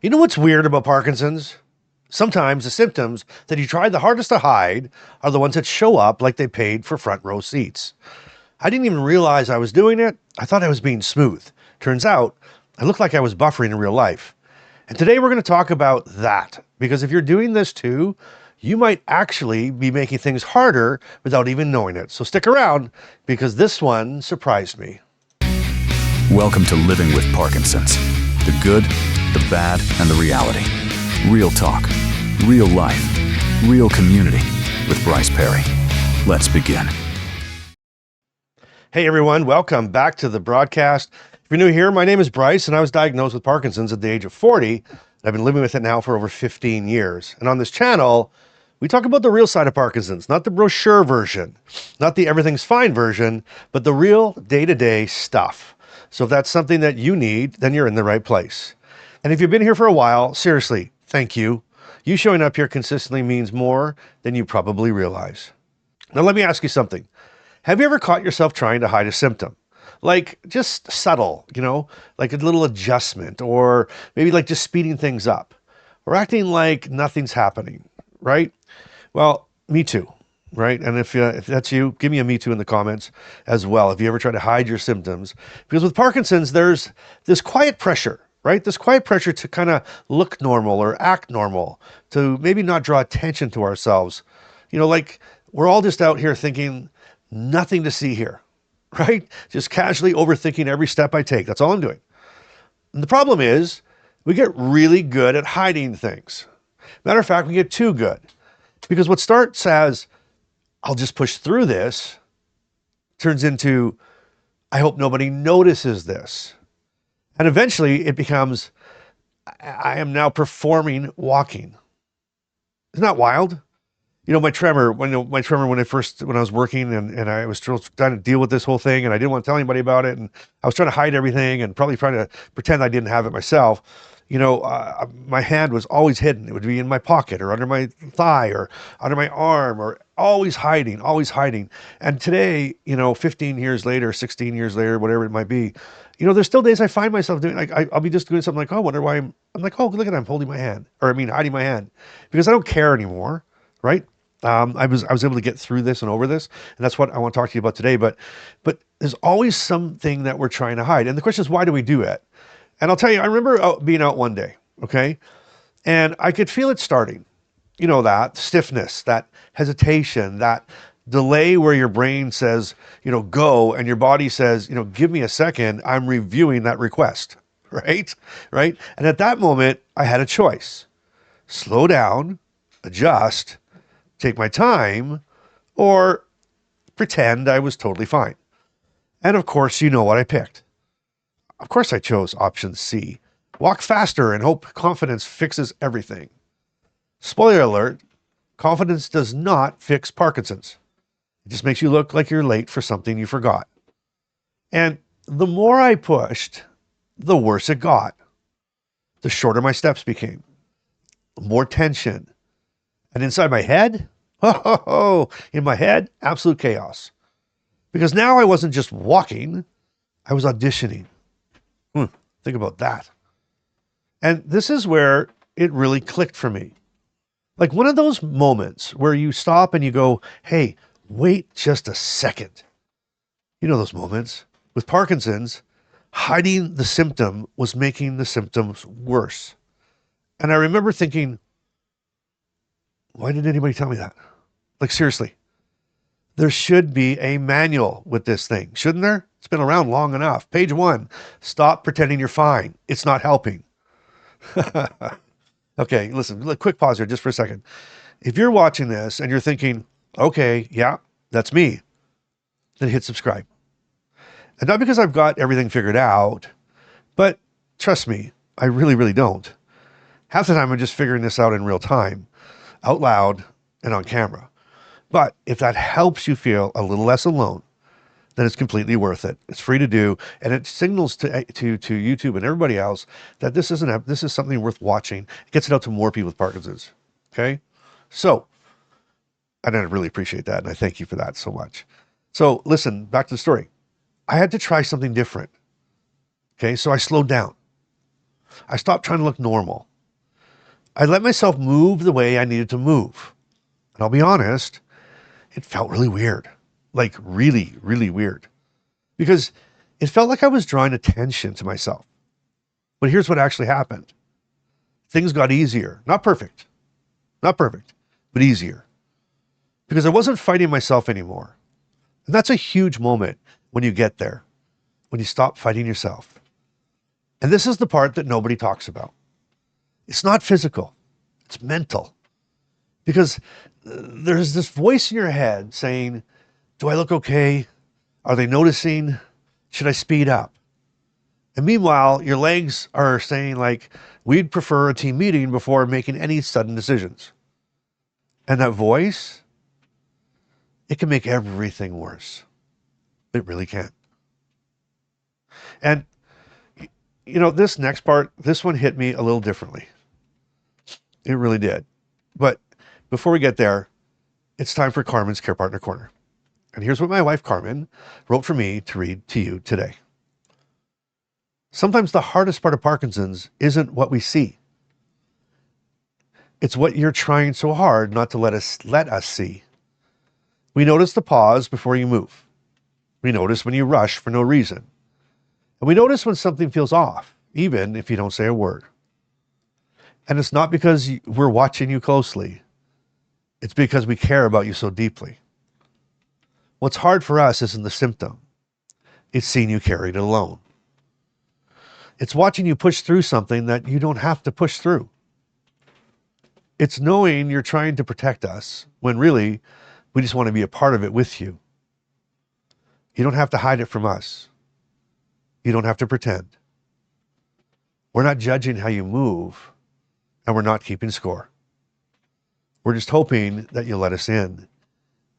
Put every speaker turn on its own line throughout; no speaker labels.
You know what's weird about Parkinson's? Sometimes the symptoms that you try the hardest to hide are the ones that show up like they paid for front row seats. I didn't even realize I was doing it. I thought I was being smooth. Turns out, I looked like I was buffering in real life. And today we're going to talk about that. Because if you're doing this too, you might actually be making things harder without even knowing it. So stick around because this one surprised me.
Welcome to Living with Parkinson's. The good, the bad, and the reality. Real talk, real life, real community with Bryce Perry. Let's begin.
Hey everyone, welcome back to the broadcast. If you're new here, my name is Bryce and I was diagnosed with Parkinson's at the age of 40. I've been living with it now for over 15 years. And on this channel, we talk about the real side of Parkinson's, not the brochure version, not the everything's fine version, but the real day-to-day stuff. So if that's something that you need, then you're in the right place. And if you've been here for a while, seriously, thank you. You showing up here consistently means more than you probably realize. Now let me ask you something. Have you ever caught yourself trying to hide a symptom? Like just subtle, like a little adjustment, or maybe like just speeding things up, or acting like nothing's happening, right? Well, me too, right? And if that's you, give me a me too in the comments as well. If you ever try to hide your symptoms, because with Parkinson's, there's this quiet pressure, right? This quiet pressure to kind of look normal or act normal, to maybe not draw attention to ourselves. Like we're all just out here thinking nothing to see here, right? Just casually overthinking every step I take. That's all I'm doing. And the problem is we get really good at hiding things. Matter of fact, we get too good. Because what starts as, I'll just push through this, turns into, I hope nobody notices this. And eventually it becomes, I am now performing walking. Isn't that wild? My tremor, when I was working and I was still trying to deal with this whole thing and I didn't want to tell anybody about it and I was trying to hide everything and probably trying to pretend I didn't have it myself. My hand was always hidden. It would be in my pocket or under my thigh or under my arm or always hiding. And today, 15 years later, 16 years later, whatever it might be, there's still days I find myself doing, like, I'll be just doing something like, oh, I wonder why I'm like, oh, look at I'm holding my hand, hiding my hand because I don't care anymore, right? I was able to get through this and over this, and that's what I want to talk to you about today. But there's always something that we're trying to hide. And the question is, why do we do it? And I'll tell you, I remember being out one day, okay? And I could feel it starting. That stiffness, that hesitation, that delay where your brain says, go, and your body says, give me a second, I'm reviewing that request, right? Right? And at that moment, I had a choice. Slow down, adjust, take my time, or pretend I was totally fine. And of course, you know what I picked. Of course I chose option C. Walk faster and hope confidence fixes everything. Spoiler alert, confidence does not fix Parkinson's. It just makes you look like you're late for something you forgot. And the more I pushed, the worse it got. The shorter my steps became. More tension. And inside my head, in my head, absolute chaos. Because now I wasn't just walking, I was auditioning. Think about that. And this is where it really clicked for me. Like one of those moments where you stop and you go, hey, wait just a second. Those moments. With Parkinson's, hiding the symptom was making the symptoms worse. And I remember thinking, why didn't anybody tell me that? Like seriously, there should be a manual with this thing, shouldn't there? It's been around long enough. Page 1, stop pretending you're fine. It's not helping. Okay, listen, quick pause here just for a second. If you're watching this and you're thinking, okay, yeah, that's me, then hit subscribe. And not because I've got everything figured out, but trust me, I really, really don't. Half the time I'm just figuring this out in real time, out loud and on camera. But if that helps you feel a little less alone, then it's completely worth it. It's free to do, and it signals to YouTube and everybody else that this is something worth watching. It gets it out to more people with Parkinson's. Okay, so, and I really appreciate that, and I thank you for that so much. So listen, back to the story. I had to try something different. Okay, so I slowed down. I stopped trying to look normal. I let myself move the way I needed to move. And I'll be honest, it felt really weird. Like really, really weird. Because it felt like I was drawing attention to myself. But here's what actually happened. Things got easier. Not perfect, but easier. Because I wasn't fighting myself anymore. And that's a huge moment when you get there, when you stop fighting yourself. And this is the part that nobody talks about. It's not physical, it's mental. Because there's this voice in your head saying, do I look okay? Are they noticing? Should I speed up? And meanwhile, your legs are saying like, we'd prefer a team meeting before making any sudden decisions. And that voice, it can make everything worse. It really can. And, this next part, this one hit me a little differently. It really did. But before we get there, it's time for Carmen's Care Partner Corner. And here's what my wife, Carmen, wrote for me to read to you today. Sometimes the hardest part of Parkinson's isn't what we see. It's what you're trying so hard not to let us see. We notice the pause before you move. We notice when you rush for no reason. And we notice when something feels off, even if you don't say a word. And it's not because we're watching you closely. It's because we care about you so deeply. What's hard for us isn't the symptom. It's seeing you carry it alone. It's watching you push through something that you don't have to push through. It's knowing you're trying to protect us when really we just want to be a part of it with you. You don't have to hide it from us. You don't have to pretend. We're not judging how you move, and we're not keeping score. We're just hoping that you'll let us in,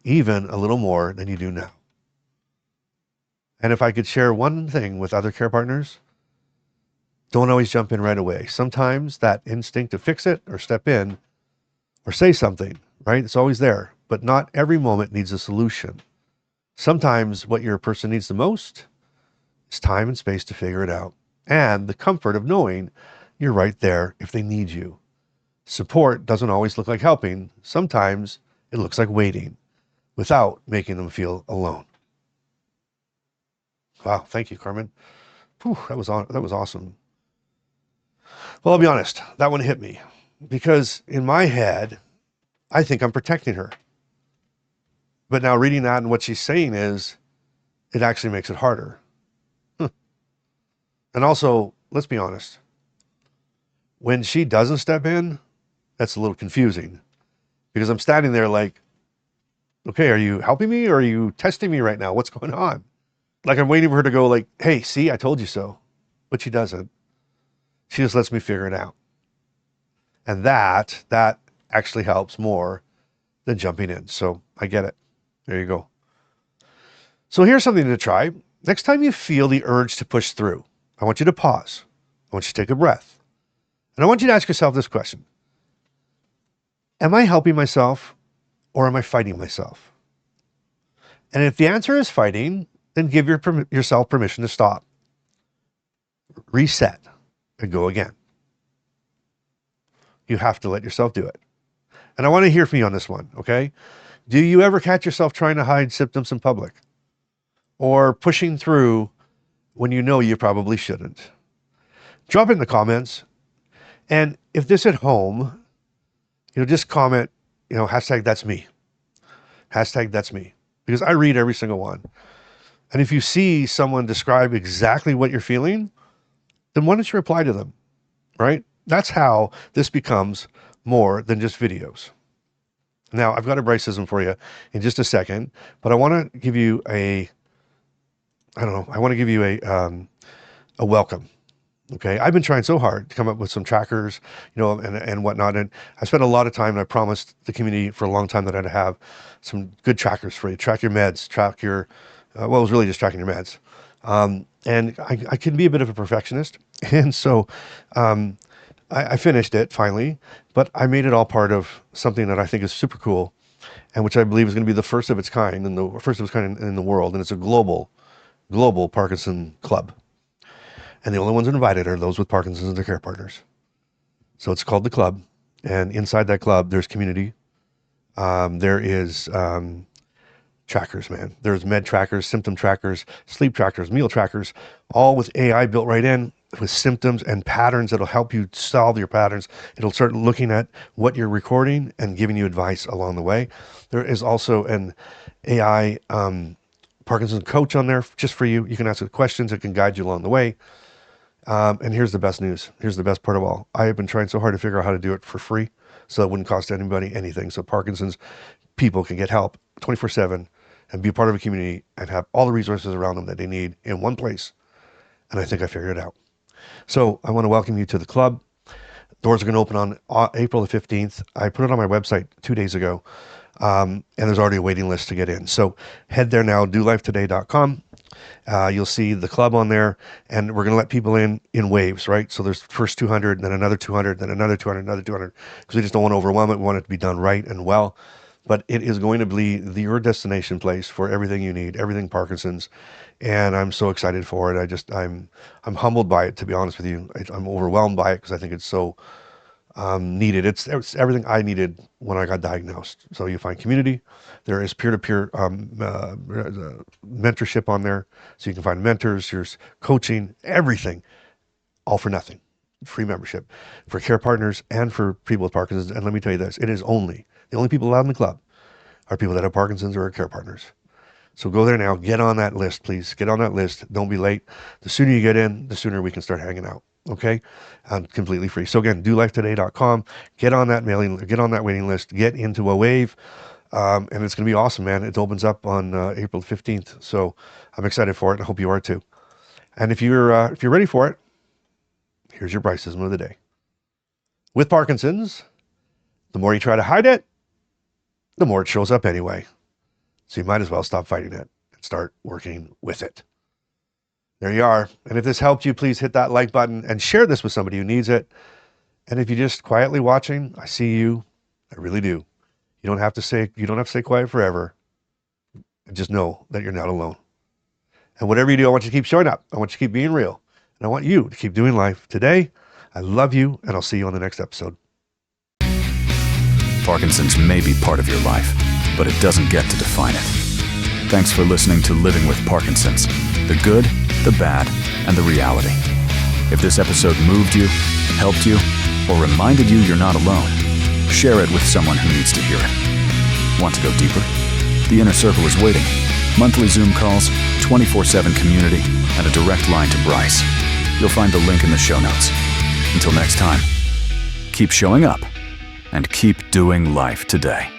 even a little more than you do now. And if I could share one thing with other care partners, don't always jump in right away. Sometimes that instinct to fix it or step in or say something, right? It's always there, but not every moment needs a solution. Sometimes what your person needs the most is time and space to figure it out, and the comfort of knowing you're right there if they need you. Support doesn't always look like helping. Sometimes it looks like waiting without making them feel alone. Wow, thank you, Carmen. Whew, that was awesome. Well, I'll be honest, that one hit me because in my head, I think I'm protecting her. But now reading that and what she's saying is, it actually makes it harder. And also, let's be honest, when she doesn't step in, that's a little confusing because I'm standing there like, okay, are you helping me or are you testing me right now? What's going on? Like I'm waiting for her to go like, hey, see, I told you so. But she doesn't. She just lets me figure it out. And that actually helps more than jumping in. So I get it. There you go. So here's something to try. Next time you feel the urge to push through, I want you to pause. I want you to take a breath. And I want you to ask yourself this question. Am I helping myself or am I fighting myself? And if the answer is fighting, then give yourself permission to stop. Reset and go again. You have to let yourself do it. And I want to hear from you on this one, okay? Do you ever catch yourself trying to hide symptoms in public? Or pushing through when you know you probably shouldn't? Drop it in the comments. And if this at home, just comment, hashtag that's me. Hashtag that's me. Because I read every single one. And if you see someone describe exactly what you're feeling, then why don't you reply to them, right? That's how this becomes more than just videos. Now, I've got a Bryce-ism for you in just a second, but I want to give you a welcome. Okay, I've been trying so hard to come up with some trackers, and whatnot. And I spent a lot of time, and I promised the community for a long time that I'd have some good trackers for you. Track your meds, track your, it was really just tracking your meds. And I can be a bit of a perfectionist. And so I finished it finally, but I made it all part of something that I think is super cool and which I believe is going to be the first of its kind in the world. And it's a global Parkinson club. And the only ones invited are those with Parkinsons and their care partners. So it's called the club, And inside that club, there's community. There is trackers, man. There's med trackers, symptom trackers, sleep trackers, meal trackers, all with AI built right in, with symptoms and patterns that'll help you solve your patterns. It'll start looking at what you're recording and giving you advice along the way. There is also an AI Parkinson's coach on there just for you. You can ask it questions. It can guide you along the way. And here's the best news. Here's the best part of all. I have been trying so hard to figure out how to do it for free, so it wouldn't cost anybody anything. So Parkinson's people can get help 24/7 and be part of a community and have all the resources around them that they need in one place. And I think I figured it out. So I want to welcome you to the club. Doors are going to open on April the 15th. I put it on my website 2 days ago, and there's already a waiting list to get in. So head there now, dolifetoday.com. You'll see the club on there, and we're going to let people in waves, right? So there's first 200, then another 200, then another 200, another 200, because we just don't want to overwhelm it. We want it to be done right and well. But it is going to be your destination place for everything you need, everything Parkinson's, and I'm so excited for it. I'm humbled by it, to be honest with you. I'm overwhelmed by it because I think it's so needed. It's everything I needed when I got diagnosed. So you find community. There is peer-to-peer mentorship on there, so you can find mentors. There's coaching, everything, all for nothing. Free membership for care partners and for people with Parkinson's. And let me tell you this: the only people allowed in the club are people that have Parkinson's or are care partners. So go there now. Get on that list, please. Get on that list. Don't be late. The sooner you get in, the sooner we can start hanging out. Okay? Completely free. So again, dolifetoday.com. Get on that waiting list. Get into a wave. And it's going to be awesome, man. It opens up on April 15th. So I'm excited for it. I hope you are too. And if you're ready for it, here's your Bryce-ism of the day. With Parkinson's, the more you try to hide it, the more it shows up anyway. So you might as well stop fighting it and start working with it. There you are. And if this helped you, please hit that like button and share this with somebody who needs it. And if you're just quietly watching, I see you. I really do. You don't have to stay quiet forever. Just know that you're not alone. And whatever you do, I want you to keep showing up. I want you to keep being real. And I want you to keep doing life today. I love you, and I'll see you on the next episode.
Parkinson's may be part of your life, but it doesn't get to define it. Thanks for listening to Living with Parkinson's, the good, the bad, and the reality. If this episode moved you, helped you, or reminded you you're not alone, share it with someone who needs to hear it. Want to go deeper? The Inner Circle is waiting. Monthly Zoom calls, 24/7 community, and a direct line to Bryce. You'll find the link in the show notes. Until next time, keep showing up and keep doing life today.